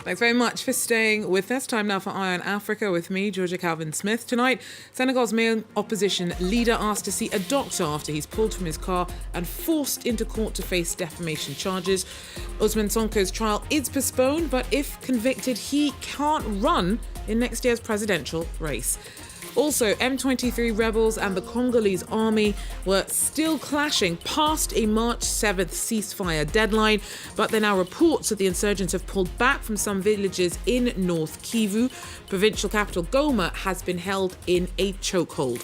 Thanks very much for staying with us. Time now for Eye on Africa with me, Georgia Calvin-Smith. Tonight, Senegal's main opposition leader asked to see a doctor after he's pulled from his car and forced into court to face defamation charges. Ousmane Sonko's trial is postponed, but if convicted, he can't run in next year's presidential race. Also, M23 rebels and the Congolese army were still clashing past a March 7th ceasefire deadline, but there are now reports that the insurgents have pulled back from some villages in North Kivu. Provincial capital Goma has been held in a chokehold.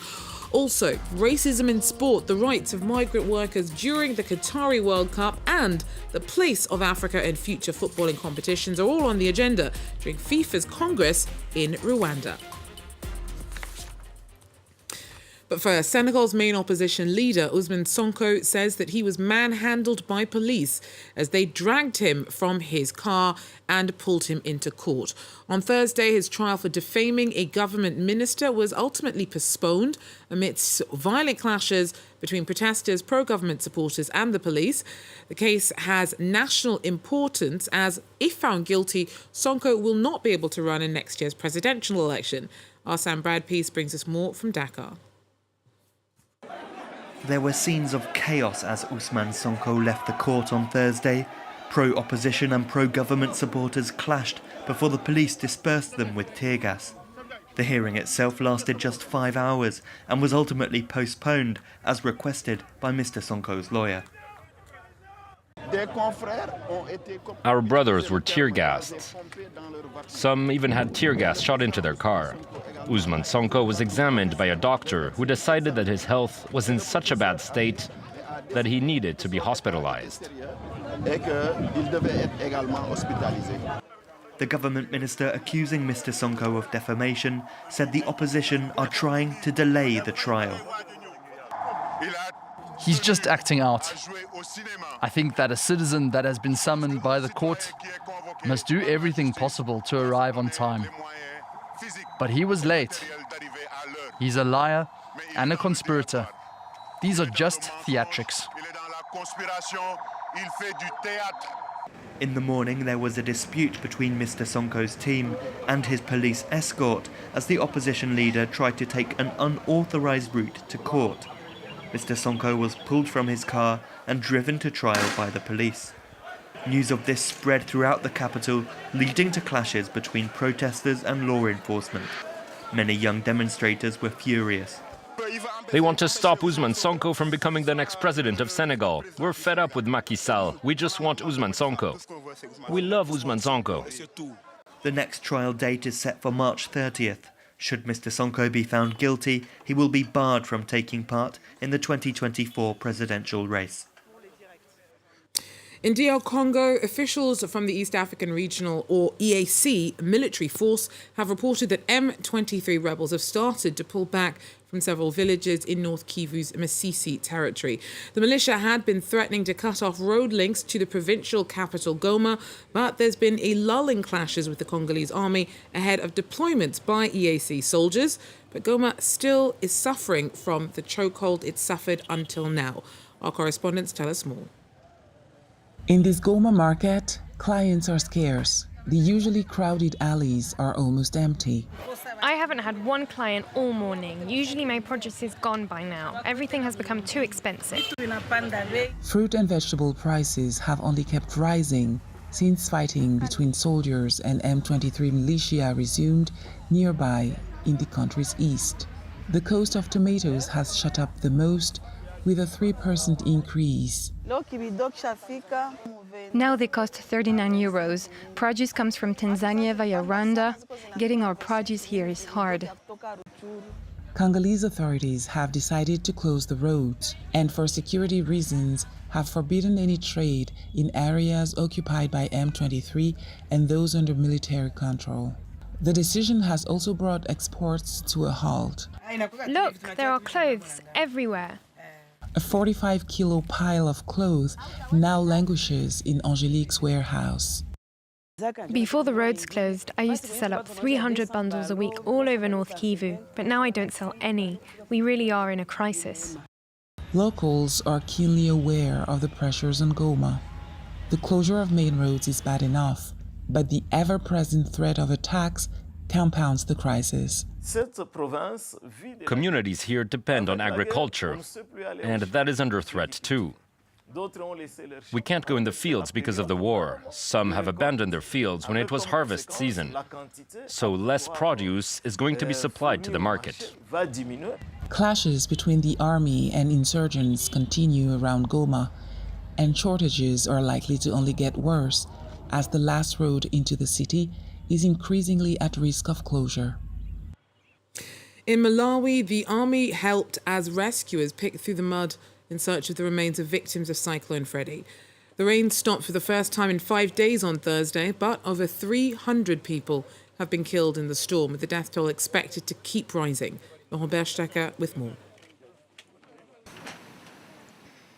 Also, racism in sport, the rights of migrant workers during the Qatari World Cup, and the place of Africa in future footballing competitions are all on the agenda during FIFA's Congress in Rwanda. But first, Senegal's main opposition leader, Ousmane Sonko, says that he was manhandled by police as they dragged him from his car and pulled him into court. On Thursday, his trial for defaming a government minister was ultimately postponed amidst violent clashes between protesters, pro-government supporters and the police. The case has national importance as, if found guilty, Sonko will not be able to run in next year's presidential election. Our Sam Bradpeace brings us more from Dakar. There were scenes of chaos as Ousmane Sonko left the court on Thursday. Pro-opposition and pro-government supporters clashed before the police dispersed them with tear gas. The hearing itself lasted just 5 hours and was ultimately postponed as requested by Mr. Sonko's lawyer. Our brothers were tear-gassed. Some even had tear gas shot into their car. Ousmane Sonko was examined by a doctor who decided that his health was in such a bad state that he needed to be hospitalized. The government minister accusing Mr. Sonko of defamation said the opposition are trying to delay the trial. He's just acting out. I think that a citizen that has been summoned by the court must do everything possible to arrive on time. But he was late. He's a liar and a conspirator. These are just theatrics. In the morning, there was a dispute between Mr. Sonko's team and his police escort as the opposition leader tried to take an unauthorized route to court. Mr. Sonko was pulled from his car and driven to trial by the police. News of this spread throughout the capital, leading to clashes between protesters and law enforcement. Many young demonstrators were furious. They want to stop Ousmane Sonko from becoming the next president of Senegal. We're fed up with Macky Sall. We just want Ousmane Sonko. We love Ousmane Sonko. The next trial date is set for March 30th. Should Mr. Sonko be found guilty, he will be barred from taking part in the 2024 presidential race. In DR Congo, officials from the East African Regional, or EAC, military force have reported that M23 rebels have started to pull back from several villages in North Kivu's Masisi territory. The militia had been threatening to cut off road links to the provincial capital Goma, but there's been a lull in clashes with the Congolese army ahead of deployments by EAC soldiers. But Goma still is suffering from the chokehold it suffered until now. Our correspondents tell us more. In this Goma market, clients are scarce. The usually crowded alleys are almost empty. I haven't had one client all morning. Usually my produce is gone by now. Everything has become too expensive. Fruit and vegetable prices have only kept rising since fighting between soldiers and M23 militia resumed nearby in the country's east. The cost of tomatoes has shot up the most, with a 3% increase. Now they cost 39 euros. Produce comes from Tanzania via Rwanda. Getting our produce here is hard. Congolese authorities have decided to close the roads and for security reasons have forbidden any trade in areas occupied by M23 and those under military control. The decision has also brought exports to a halt. Look, there are clothes everywhere. A 45-kilo pile of clothes now languishes in Angelique's warehouse. Before the roads closed, I used to sell up 300 bundles a week all over North Kivu, but now I don't sell any. We really are in a crisis. Locals are keenly aware of the pressures on Goma. The closure of main roads is bad enough, but the ever-present threat of attacks compounds the crisis. Communities here depend on agriculture, and that is under threat too. We can't go in the fields because of the war. Some have abandoned their fields when it was harvest season. So less produce is going to be supplied to the market. Clashes between the army and insurgents continue around Goma, and shortages are likely to only get worse as the last road into the city is increasingly at risk of closure. In Malawi, the army helped as rescuers picked through the mud in search of the remains of victims of Cyclone Freddy. The rain stopped for the first time in 5 days on Thursday, but over 300 people have been killed in the storm, with the death toll expected to keep rising. Robert Stecker with more.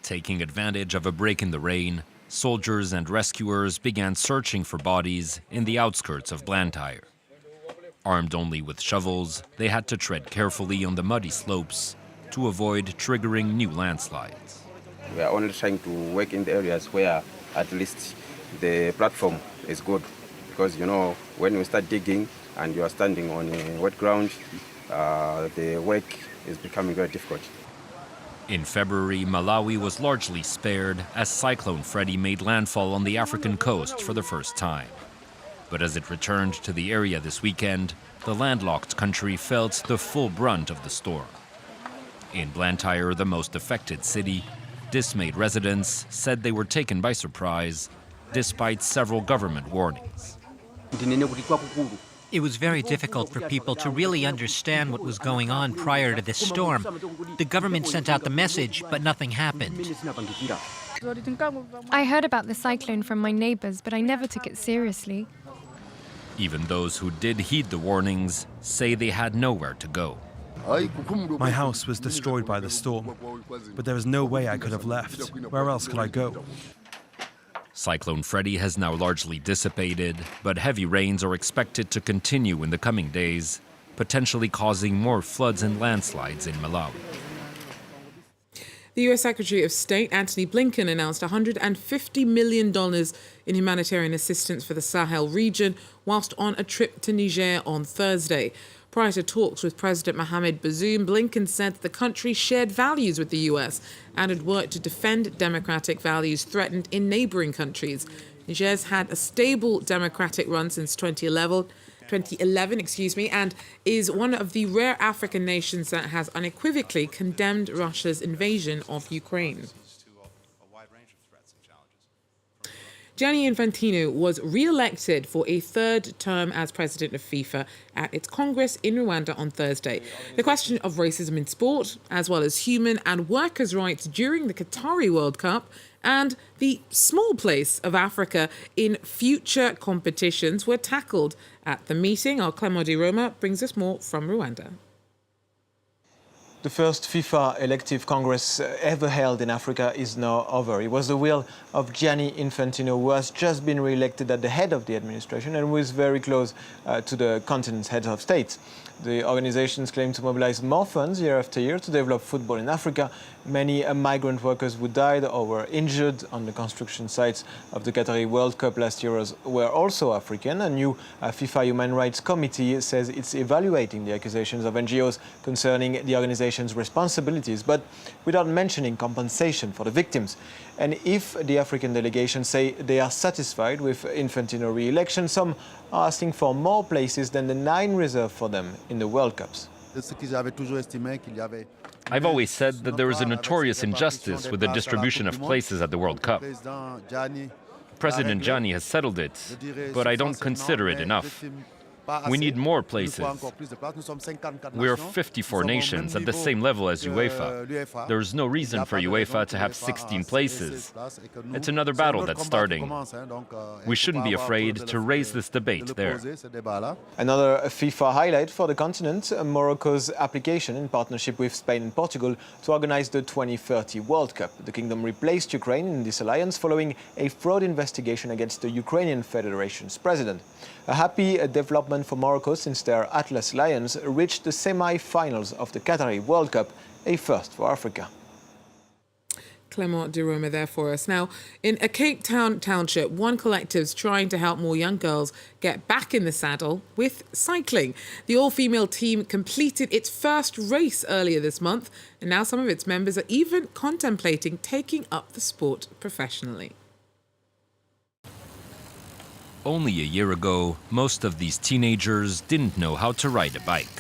Taking advantage of a break in the rain, soldiers and rescuers began searching for bodies in the outskirts of Blantyre. Armed only with shovels, they had to tread carefully on the muddy slopes to avoid triggering new landslides. We are only trying to work in the areas where at least the platform is good. Because, you know, when you start digging and you are standing on a wet ground, the work is becoming very difficult. In February, Malawi was largely spared as Cyclone Freddy made landfall on the African coast for the first time. But as it returned to the area this weekend, the landlocked country felt the full brunt of the storm. In Blantyre, the most affected city, dismayed residents said they were taken by surprise, despite several government warnings. It was very difficult for people to really understand what was going on prior to this storm. The government sent out the message, but nothing happened. I heard about the cyclone from my neighbors, but I never took it seriously. Even those who did heed the warnings say they had nowhere to go. My house was destroyed by the storm, but there was no way I could have left. Where else could I go? Cyclone Freddy has now largely dissipated, but heavy rains are expected to continue in the coming days, potentially causing more floods and landslides in Malawi. The U.S. Secretary of State Antony Blinken announced $150 million in humanitarian assistance for the Sahel region whilst on a trip to Niger on Thursday. Prior to talks with President Mohamed Bazoum, Blinken said the country shared values with the U.S. and had worked to defend democratic values threatened in neighbouring countries. Niger's had a stable democratic run since 2011, and is one of the rare African nations that has unequivocally condemned Russia's invasion of Ukraine. Gianni Infantino was re-elected for a third term as president of FIFA at its Congress in Rwanda on Thursday. The question of racism in sport, as well as human and workers' rights during the Qatari World Cup, and the small place of Africa in future competitions were tackled at the meeting. Our Clément de Roma brings us more from Rwanda. The first FIFA elective Congress ever held in Africa is now over. It was the will of Gianni Infantino, who has just been re-elected at the head of the administration and who is very close to the continent's heads of state. The organizations claim to mobilize more funds year after year to develop football in Africa. Many migrant workers who died or were injured on the construction sites of the Qatari World Cup last year were also African. A new FIFA Human Rights Committee says it's evaluating the accusations of NGOs concerning the organization's responsibilities, but without mentioning compensation for the victims. And if the African delegations say they are satisfied with Infantino re-election, some are asking for more places than the 9 reserved for them in the World Cups. I've always said that there is a notorious injustice with the distribution of places at the World Cup. President Gianni has settled it, but I don't consider it enough. We need more places. We are 54 nations at the same level as UEFA. There is no reason for UEFA to have 16 places. It's another battle that's starting. We shouldn't be afraid to raise this debate there. Another FIFA highlight for the continent, Morocco's application in partnership with Spain and Portugal to organize the 2030 World Cup. The kingdom replaced Ukraine in this alliance following a fraud investigation against the Ukrainian Federation's president. A happy development for Morocco since their Atlas Lions reached the semi-finals of the Qatari World Cup, a first for Africa. Clement de Roma there for us. Now, in a Cape Town township, one collective's trying to help more young girls get back in the saddle with cycling. The all-female team completed its first race earlier this month, and now some of its members are even contemplating taking up the sport professionally. Only a year ago, most of these teenagers didn't know how to ride a bike.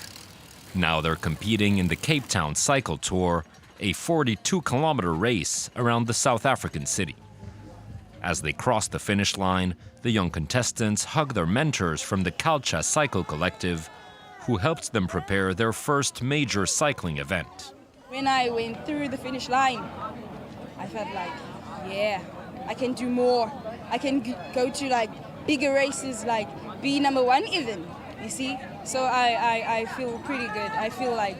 Now they're competing in the Cape Town Cycle Tour, a 42-kilometer race around the South African city. As they cross the finish line, the young contestants hug their mentors from the Calcha Cycle Collective, who helped them prepare their first major cycling event. When I went through the finish line, I felt like, yeah, I can do more. I can go to like bigger races, like be #1 even, you see? So I feel pretty good. I feel like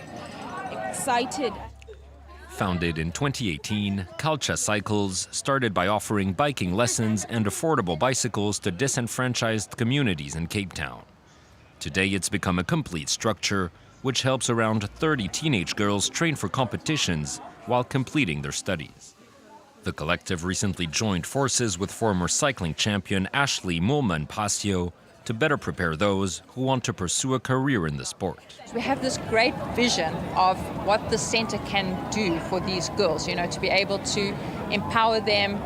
excited. Founded in 2018, Calcha Cycles started by offering biking lessons and affordable bicycles to disenfranchised communities in Cape Town. Today it's become a complete structure, which helps around 30 teenage girls train for competitions while completing their studies. The collective recently joined forces with former cycling champion Ashley Mulman-Pasio to better prepare those who want to pursue a career in the sport. We have this great vision of what the center can do for these girls, to be able to empower them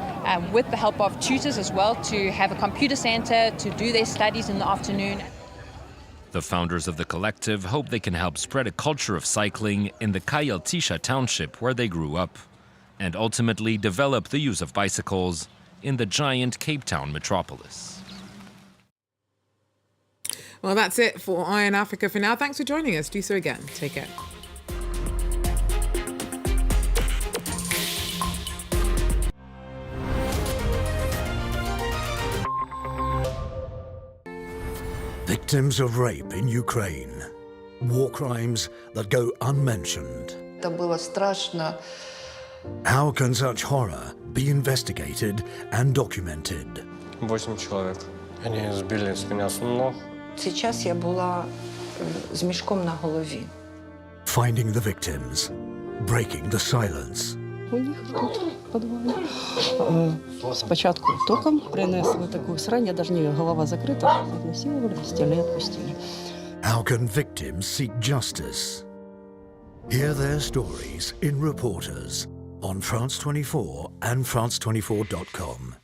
with the help of tutors as well, to have a computer center, to do their studies in the afternoon. The founders of the collective hope they can help spread a culture of cycling in the Kayeltisha township where they grew up, and ultimately develop the use of bicycles in the giant Cape Town metropolis. Well, that's it for Eye on Africa for now. Thanks for joining us. Do so again. Take care. Victims of rape in Ukraine. War crimes that go unmentioned. How can such horror be investigated and documented? 8 человек. Они сбили с меня ног. Сейчас я була з мішком на голові. Finding the victims. Breaking the silence. У них тут в підвалі. Спочатку током принесли таку срань, я навіть голова закрита, відносили, стіли відпустили. How can victims seek justice? Hear their stories in Reporters on France 24 and France24.com.